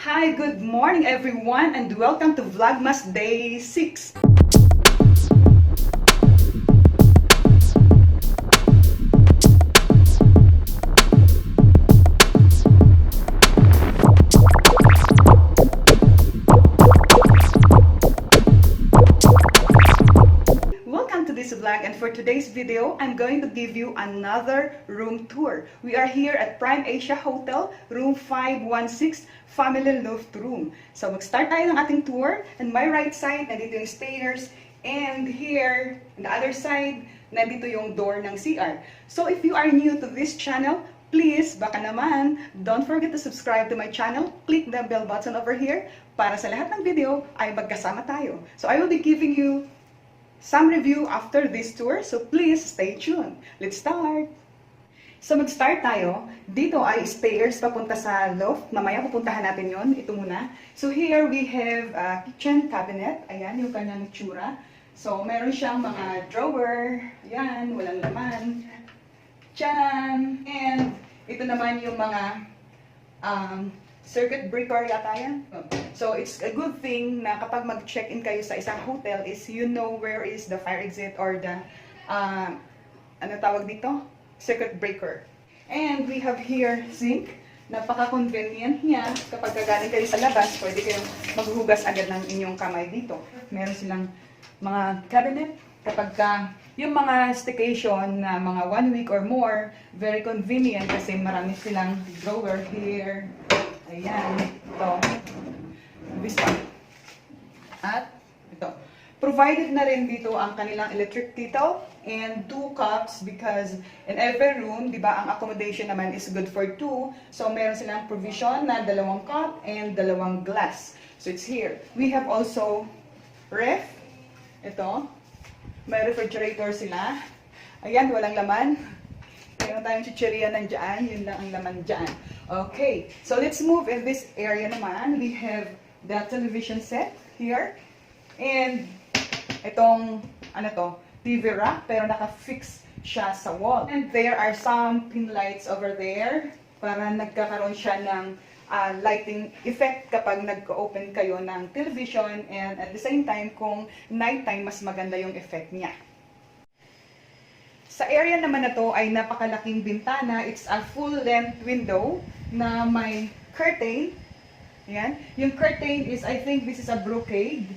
Hi, good morning everyone and welcome to VLOGMAS Day 6. Welcome to this vlog, and for today's video, I'm going to give you another room tour. We are here at Prime Asia Hotel, room 516, Family Loft Room. So mag-start tayo ng ating tour. And my right side, nandito yung stairs. And here, on the other side, nandito yung door ng CR. So if you are new to this channel, please, baka naman, don't forget to subscribe to my channel. Click the bell button over here para sa lahat ng video ay magkasama tayo. So I will be giving you some review after this tour, so please stay tuned. Let's start! So mag-start tayo. Dito ay stairs papunta sa loft. Mamaya pupuntahan natin yon. Ito muna. So here we have a kitchen cabinet. Ayan yung kanyang itsura. So meron siyang mga drawer. Ayan, walang laman. Tiyan! And ito naman yung mga circuit breaker yata yan. So it's a good thing na kapag mag-check-in kayo sa isang hotel is you know where is the fire exit or the ano tawag dito? Circuit breaker. And we have here sink. Napaka-convenient niya. Kapag galing kayo sa labas, pwede kayong maghuhugas agad ng inyong kamay dito. Meron silang mga cabinet. Kapag yung mga staycation na mga 1 week or more, very convenient kasi marami silang drawer here. Ayan, ito. This one. At ito. Provided na rin dito ang kanilang electric kettle and 2 cups because in every room, di ba, ang accommodation naman is good for 2. So meron silang provision na 2 cup and 2 glass. So it's here. We have also ref. Ito. May refrigerator sila. Ayan, walang laman. Mayroon tayong chichirya nandiyan. Yun lang ang laman dyan. Okay. So let's move in this area naman. We have the television set here. And itong, ano to, TV rack. Pero naka-fix siya sa wall. And there are some pin lights over there. Para nagkakaroon siya ng lighting effect kapag nag-open kayo ng television. And at the same time, kung nighttime, mas maganda yung effect niya. Sa area naman na to ay napakalaking bintana. It's a full-length window na may curtain. Ayan. Yung curtain is, I think this is a brocade.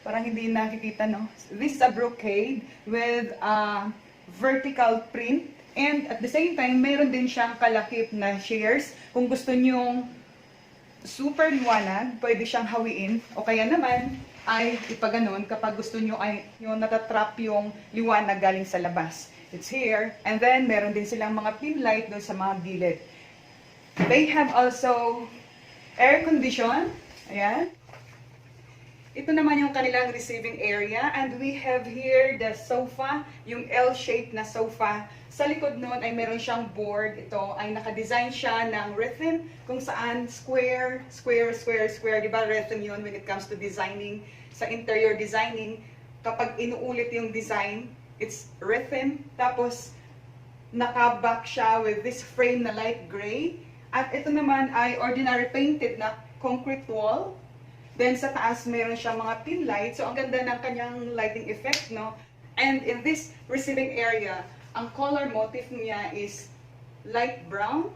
Parang hindi nakikita, no? This is a brocade with a vertical print. And at the same time, mayroon din siyang kalakip na shears. Kung gusto nyong super liwanag, pwede siyang hawiin. O kaya naman, ay ipaganon kapag gusto nyo ay yung natatrap yung liwanag galing sa labas. It's here. And then, meron din silang mga pin light doon sa mga gilid. They have also air condition. Ayan. Ito naman yung kanilang receiving area. And we have here the sofa, yung L-shaped na sofa. Sa likod nun ay meron siyang board. Ito ay nakadesign siya ng rhythm kung saan square, square, square, square. Diba rhythm yun when it comes to designing, sa interior designing. Kapag inuulit yung design, it's rhythm. Tapos, nakaback siya with this frame na light gray. At ito naman ay ordinary painted na concrete wall. Then sa taas, meron siyang mga pin light. So, ang ganda ng kanyang lighting effect, no? And in this receiving area, ang color motif niya is light brown,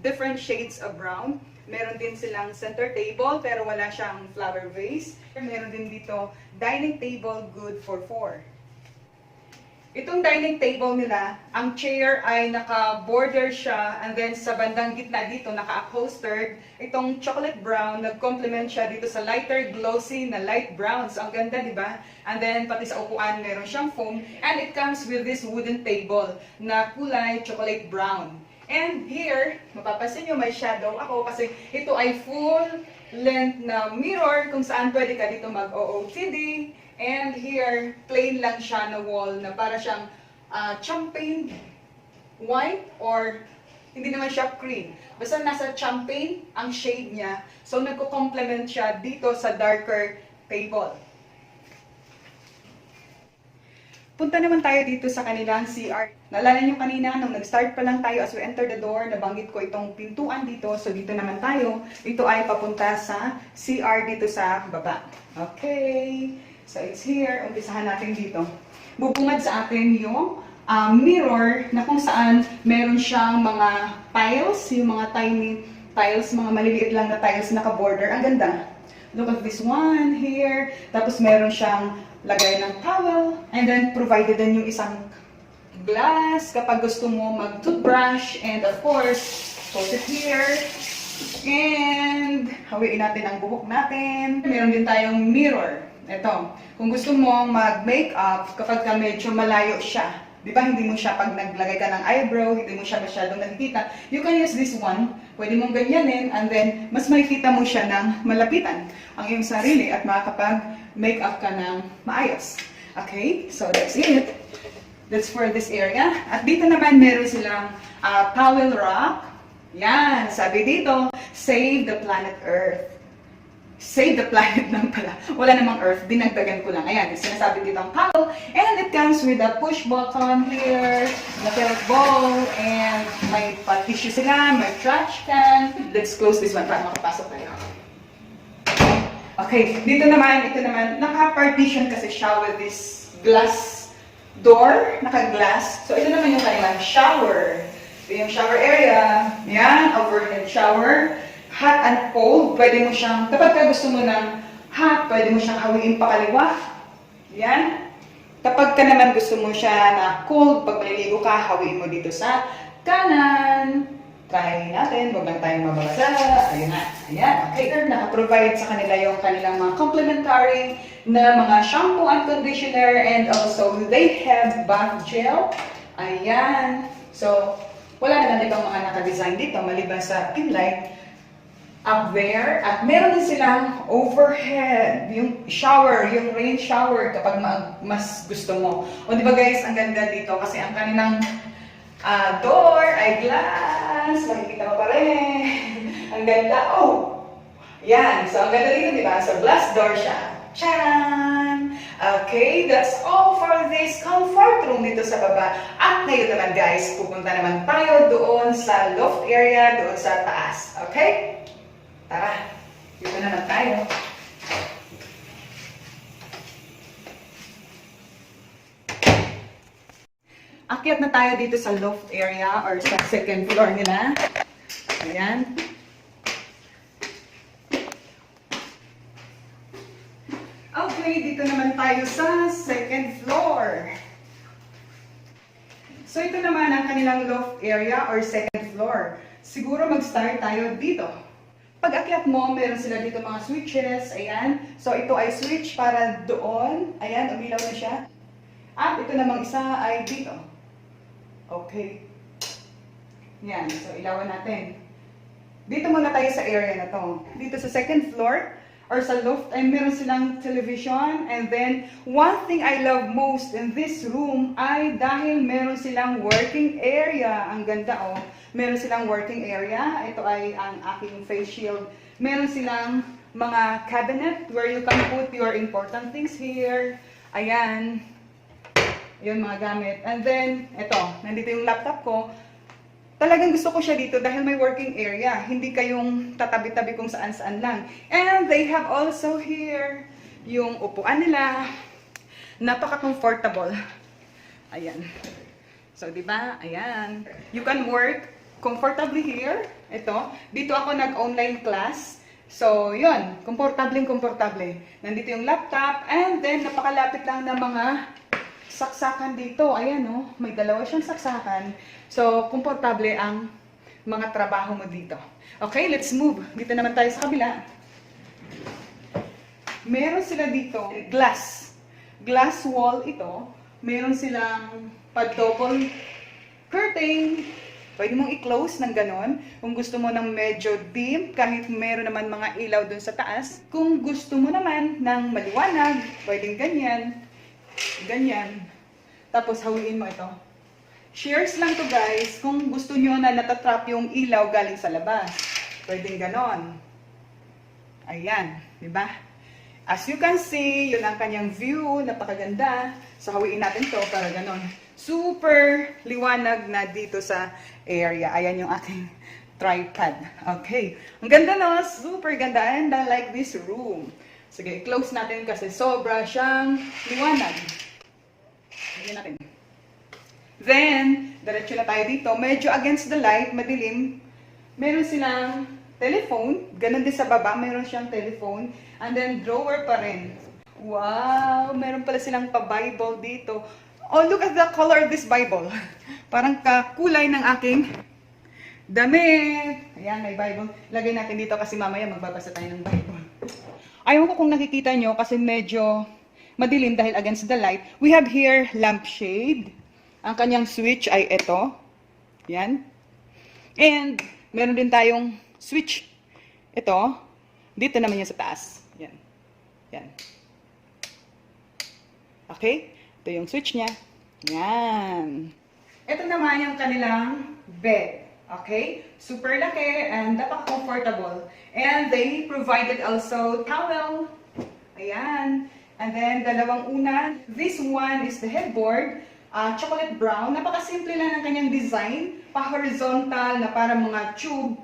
different shades of brown. Meron din silang center table, pero wala siyang flower vase. Meron din dito, dining table good for 4. Itong dining table nila, ang chair ay naka-border siya, and then sa bandang gitna dito, naka-upholstered. Itong chocolate brown, nag-complement siya dito sa lighter glossy na light brown. So, ang ganda, di ba? And then, pati sa upuan, meron siyang foam. And it comes with this wooden table na kulay chocolate brown. And here, mapapansin nyo, may shadow ako kasi ito ay full length na mirror kung saan pwede ka dito mag-OOTD. And here, plain lang siya na wall na para siyang champagne white or hindi naman siya cream. Basta nasa champagne ang shade niya. So, nagko-complement siya dito sa darker table. Punta naman tayo dito sa kanilang CR. Naalala nyo kanina, nung nag-start pa lang tayo, as we enter the door, nabanggit ko itong pintuan dito. So, dito naman tayo. Ito ay papunta sa CR dito sa baba. Okay. So, it's here. Umpisahan natin dito. Bubungad sa atin yung mirror na kung saan meron siyang mga tiles, yung mga tiny tiles, mga maliliit lang na tiles na naka-border. Ang ganda. Look at this one here. Tapos meron siyang lagay ng towel, and then provided din yung isang glass kapag gusto mo mag-toothbrush, and of course, put it here, and hawiin natin ang buhok natin. Meron din tayong mirror. Ito, kung gusto mo mag-makeup kapag ka medyo malayo siya, di ba hindi mo siya pag naglagay ka ng eyebrow, hindi mo siya masyadong nakikita, you can use this one. Pwede mong ganyanin, and then mas makikita mo siya ng malapitan ang iyong sarili at makakapag-makeup ka ng maayos. Okay? So that's it. That's for this area. At dito naman meron silang towel rack. Yan, sabi dito, save the planet Earth. Save the planet lang pala. Wala namang Earth, dinagdagan ko lang. Ayan, sinasabi dito ang towel. And it comes with a push button here, na pellet bowl, and may tissue sila, may trash can. Let's close this one para makapasok tayo. Okay, ito naman, naka-partition kasi siya with this glass door, naka-glass. So ito naman yung kanilang shower. Ito yung shower area. Yan, overhead shower. Hot and cold, pwede mo siyang, kapag ka gusto mo ng hot, pwede mo siyang hawiin pa kaliwa. Yan. Kapag ka naman gusto mo siya na cold, pag maliligo ka, hawiin mo dito sa kanan. Try natin, huwag lang tayong mabasa. Ayun na. Ayan, okay. Naka-provide sa kanila yung kanilang mga complimentary na mga shampoo and conditioner, and also they have bath gel. Ayan. So, wala naman ibang mga naka-design dito, maliban sa pin light up there. At meron din silang overhead, yung shower, yung rain shower kapag mas gusto mo. O di ba guys, ang ganda dito kasi ang kanilang door ay glass. Makikita mo pa rin. Ang ganda. Oh! Yan. So, ang ganda dito, di ba? So, glass door siya. Charan! Okay, that's all for this comfort room dito sa baba. At ngayon naman guys, pupunta naman tayo doon sa loft area, doon sa taas. Okay? Tara, dito naman tayo. Akyat na tayo dito sa loft area or sa second floor nila. Ayan. Okay, dito naman tayo sa second floor. So ito naman ang kanilang loft area or second floor. Siguro mag-start tayo dito. Pag akyat mo, meron sila dito mga switches. Ayan. So, ito ay switch para doon. Ayan, umilaw na siya. At ito namang isa ay dito. Okay. Yan. So, ilawan natin. Dito muna tayo sa area na to. Dito sa second floor or sa loft ay meron silang television. And then, one thing I love most in this room ay dahil meron silang working area. Ang ganda oh. Meron silang working area. Ito ay ang aking face shield. Meron silang mga cabinet where you can put your important things here. Ayan. Yun mga gamit. And then, ito. Nandito yung laptop ko. Talagang gusto ko siya dito dahil may working area. Hindi kayong tatabi-tabi kung saan-saan lang. And they have also here yung upuan nila. Napaka-comfortable. Ayan. So, di ba? Ayan. You can work comfortably here. Ito. Dito ako nag-online class. So, yun. Komportable. Nandito yung laptop. And then, napakalapit lang ng mga saksakan dito. Ayan, oh. May dalawa siyang saksakan. So, komportable ang mga trabaho mo dito. Okay, let's move. Dito naman tayo sa kabila. Meron sila dito glass. Glass wall ito. Meron silang pa-double curtain. Pwede mong i-close ng ganon. Kung gusto mo ng medyo dim, kahit meron naman mga ilaw dun sa taas. Kung gusto mo naman ng maliwanag, pwedeng ganyan. Ganyan. Tapos hawiin mo ito. Shares lang to guys. Kung gusto nyo na natatrap yung ilaw galing sa labas. Pwedeng ganon. Ayan. Diba? As you can see, yun ang kanyang view, napakaganda. So hawiin natin to para ganon. Super liwanag na dito sa area. Ayan yung aking tripod. Okay. Ang ganda no? Super ganda. And I like this room. Sige, close natin kasi sobra siyang liwanag. Ayan natin. Then, diretso na tayo dito. Medyo against the light, madilim. Meron silang telephone. Ganon din sa baba, meron siyang telephone. And then, drawer pa rin. Wow! Meron pala silang pa-Bible dito. Oh, look at the color of this Bible. Parang kakulay ng aking damit. Ayan, may Bible. Lagay natin dito kasi mamaya magbabasa tayo ng Bible. Ayaw ko kung nakikita nyo kasi medyo madilim dahil against the light. We have here lampshade. Ang kanyang switch ay ito. Yan. And meron din tayong switch. Ito. Dito naman yan sa taas. Yan. Yan. Okay? Ito yung switch niya. Yan. Ito naman yung kanilang bed. Okay? Super laki and napaka-comfortable. And they provided also towel. Ayan. And then, dalawang unan. This one is the headboard. Chocolate brown. Napaka-simple lang ng kanyang design. Pa-horizontal na para mga tube.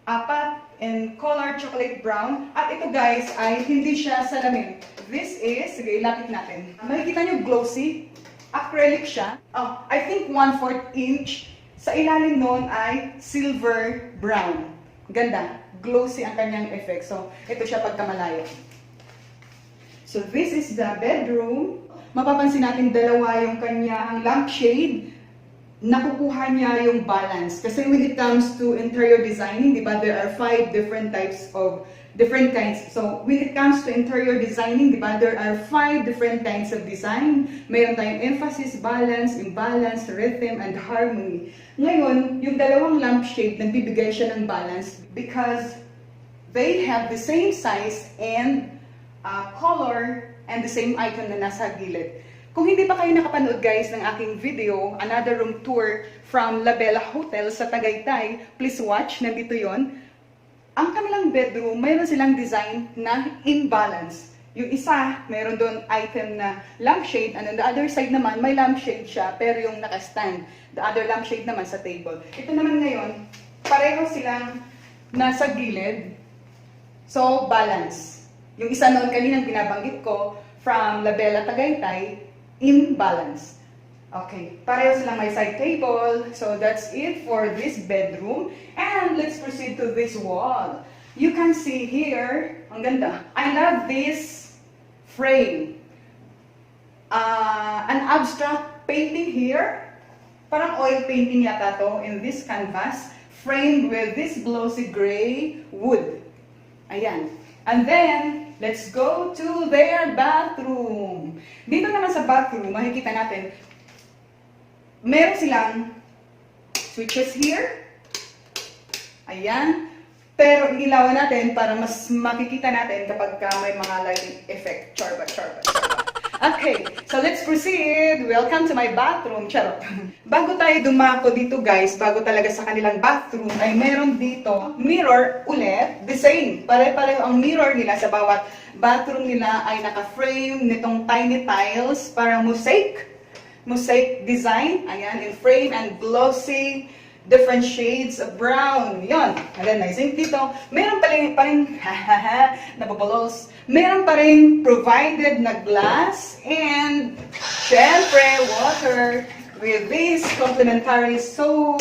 Apat and color chocolate brown. At ito guys ay hindi siya salamin. This is, sige ilapit natin. Makikita nyo glossy. Acrylic siya. I think 1/4 inch. Sa ilalim nun ay silver brown. Ganda. Glossy ang kanyang effect. So, ito siya pagkamalayo. So, this is the bedroom. Mapapansin natin dalawa yung kanyang lampshade. Nakukuha niya yung balance. Kasi when it comes to interior designing, di ba, there are 5 different types of different kinds. So, when it comes to interior designing, di ba, there are 5 different kinds of design. Mayroon tayong emphasis, balance, imbalance, rhythm, and harmony. Ngayon, yung dalawang lampshade, nagbibigay siya ng balance because they have the same size and color and the same icon na nasa gilid. Kung hindi pa kayo nakapanood guys ng aking video, another room tour from La Bella Hotel sa Tagaytay, please watch, nandito yon. Ang kanilang bedroom, mayroon silang design na imbalance. Yung isa, mayroon doon item na lampshade, and on the other side naman, may lampshade siya, pero yung naka-stand. The other lampshade naman sa table. Ito naman ngayon, pareho silang nasa gilid, so balance. Yung isa noon kaninang binabanggit ko, from La Bella Tagaytay, imbalance. Okay, pareho silang may side table. So that's it for this bedroom. And let's proceed to this wall. You can see here, ang ganda. I love this frame. An abstract painting here. Parang oil painting yata to in this canvas. Framed with this glossy gray wood. Ayan. And then, let's go to their bathroom. Dito naman sa bathroom, makikita natin, meron silang switches here. Ayan. Pero ilawan natin para mas makikita natin kapag may mga lighting effect. Charba. Okay, so let's proceed. Welcome to my bathroom. Charot. Bago tayo dumako dito guys, bago talaga sa kanilang bathroom, ay meron dito mirror ulit. The same. Pare-pareho ang mirror nila sa bawat bathroom nila ay naka-frame nitong tiny tiles para mosaic design. Ayan, in frame and glossy. Different shades of brown. Yon. And then, I think dito, meron pa rin nababalos. Meron pa rin provided na glass and, syempre, water with this complimentary soap,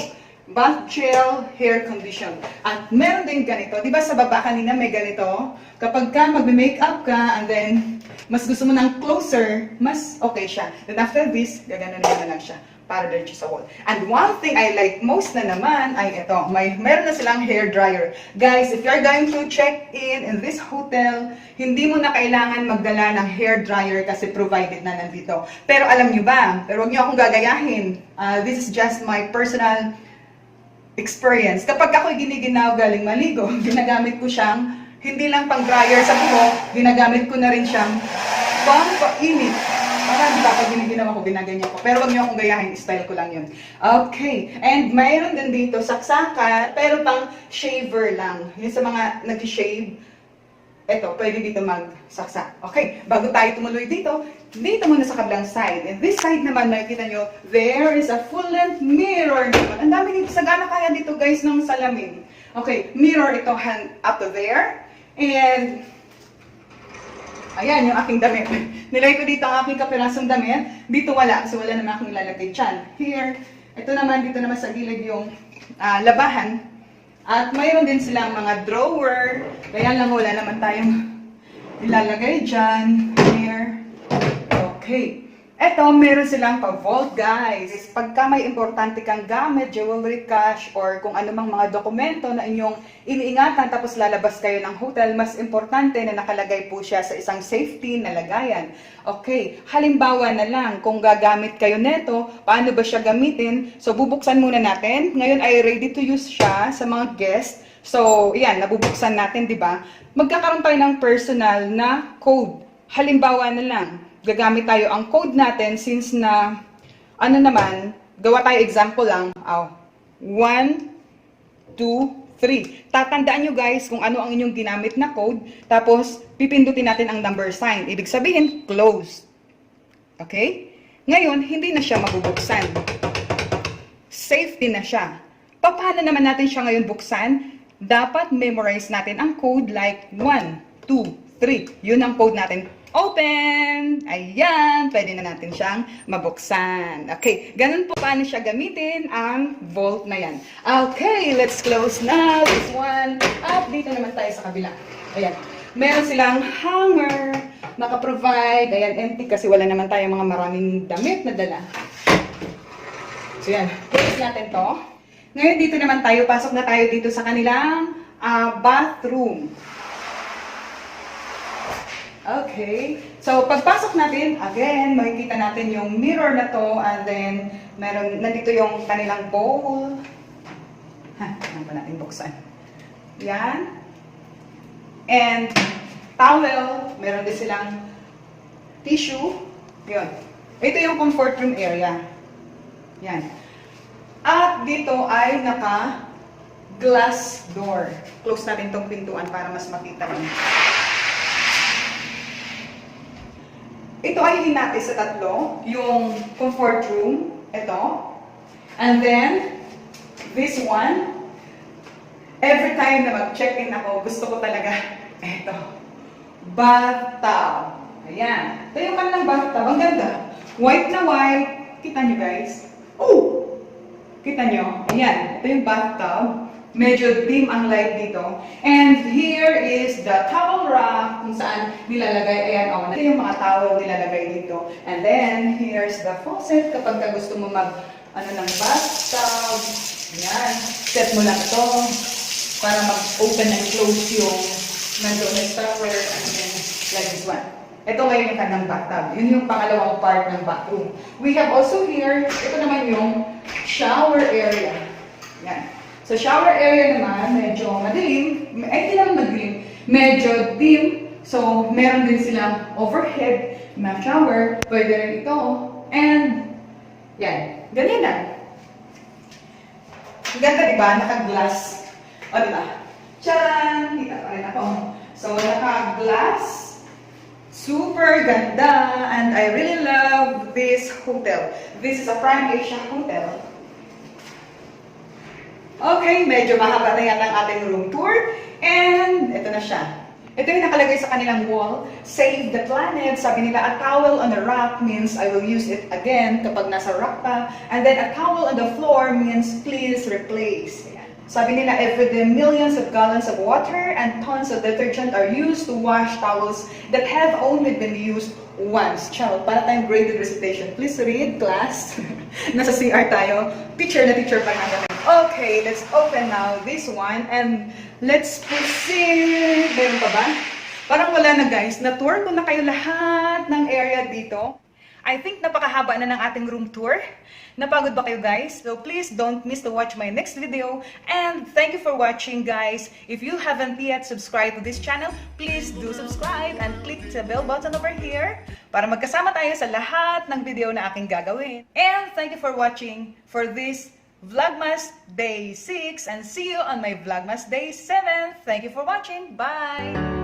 bath gel, hair condition. At meron din ganito. Di ba sa baba kanina may ganito? Kapag ka magme-makeup ka and then mas gusto mo ng closer, mas okay siya. Then after this, gagana na lang siya para diretso sa wall. And one thing I like most na naman ay ito. Meron na silang hair dryer. Guys, if you're going to check in this hotel, hindi mo na kailangan magdala ng hair dryer kasi provided na nandito. Pero alam nyo ba, pero huwag nyo akong gagayahin. This is just my personal experience. Kapag ako'y giniginaw galing maligo, ginagamit ko siyang hindi lang pang dryer sa buhok, ginagamit ko na rin siyang pang-painit. Parang dapat giniginaw ako, ginaganyan ko. Pero wag niyo akong gayahin, style ko lang yun. Okay. And mayroon din dito, saksakan, pero pang shaver lang. Yung sa mga nag-shave, Eto, pwede dito magsaksak. Okay, bago tayo tumuloy dito muna sa kabilang side. And this side naman, makikita nyo, there is a full-length mirror naman. Ang dami dito, sa gana kaya dito guys ng salamin. Okay, mirror ito hand up to there. And, ayan yung aking damit. Nilagay ko dito ang aking kapirasong damit. Dito wala, kasi wala naman akong ilalagay dyan. Here, ito naman, dito naman sa gilid yung labahan. At mayroon din silang mga drawer. Kaya lang wala naman tayong ilalagay dyan. Here. Okay. Eto, meron silang pa-vault, guys. Pagka may importante kang gamit, jewelry, cash, or kung anumang mga dokumento na inyong iniingatan tapos lalabas kayo ng hotel, mas importante na nakalagay po siya sa isang safety na lagayan. Okay, halimbawa na lang, kung gagamit kayo neto, paano ba siya gamitin? So, bubuksan muna natin. Ngayon ay ready to use siya sa mga guests. So, yan, nabubuksan natin, di ba? Magkakaroon tayo ng personal na code. Halimbawa na lang, gagamit tayo ang code natin since na, gawa tayo example lang. 1, 2, 3. Tatandaan nyo guys kung ano ang inyong ginamit na code, tapos pipindutin natin ang number sign. Ibig sabihin, close. Okay? Ngayon, hindi na siya mabubuksan. Safety na siya. Paano naman natin siya ngayon buksan? Dapat memorize natin ang code like 1, 2, 3. Yun ang code natin. Open! Ayan! Pwede na natin siyang mabuksan. Okay, ganun po paano siya gamitin ang vault na yan. Okay, let's close now this one. At dito naman tayo sa kabila. Ayan. Meron silang hanger. Naka-provide. Ayan, empty kasi wala naman tayong mga maraming damit na dala. So yan, close natin to. Ngayon dito naman tayo, pasok na tayo dito sa kanilang bathroom. Okay. So, pagpasok natin, again, makikita natin yung mirror na to, and then, nandito yung kanilang bowl. Ano ba natin buksan? Yan. And, towel. Meron din silang tissue. Yun. Ito yung comfort room area. Yan. At dito ay naka-glass door. Close natin tong pintuan para mas makita rin. Ito ay hinati sa tatlo, yung comfort room, ito. And then, this one, every time na mag-check-in ako, gusto ko talaga, ito, bathtub. Ayan. Ito yung kanilang bathtub. Ang ganda. White na white. Kita nyo guys? Oh! Kita nyo? Ayan. Ito yung bathtub. Medyo dim ang light dito. And here is the towel rack kung saan nilalagay. Ayan, ito yung mga towel nilalagay dito. And then, here's the faucet kapag gusto mo ng bathtub. Ayan. Set mo lang ito para mag-open and close yung nandoon na shower. And then, like this one. Ito ngayon yung kanyang bathtub. Yun yung pangalawang part ng bathroom. We have also here, ito naman yung shower area. Ayan. So, shower area naman, medyo madilim. Hindi naman madilim. Medyo dim. So, meron din silang overhead na shower. Pwede rin ito. And, yan. Ganyan na. Ganda, diba? Naka-glass. O, diba? Tcharan! Kita pa rin ako. So, naka-glass. Super ganda. And I really love this hotel. This is a Prime Asia hotel. Okay, medyo mahaba na yan ang ating room tour. And ito na siya. Ito yung nakalagay sa kanilang wall. Save the planet. Sabi nila, a towel on the rack means I will use it again kapag nasa rack pa. And then a towel on the floor means please replace. Sabi nila, every day millions of gallons of water and tons of detergent are used to wash towels that have only been used once. Child, para tayong graded recitation. Please read, class. Nasa CR tayo. Teacher na teacher pa natin. Okay, let's open now this one and let's proceed. Meron pa ba? Parang wala na guys. Na-tour ko na kayo lahat ng area dito. I think napakahaba na ng ating room tour. Napagod ba kayo guys? So please don't miss to watch my next video. And thank you for watching guys. If you haven't yet subscribed to this channel, please do subscribe and click the bell button over here para magkasama tayo sa lahat ng video na aking gagawin. And thank you for watching for this Vlogmas Day 6 and see you on my Vlogmas Day 7. Thank you for watching. Bye!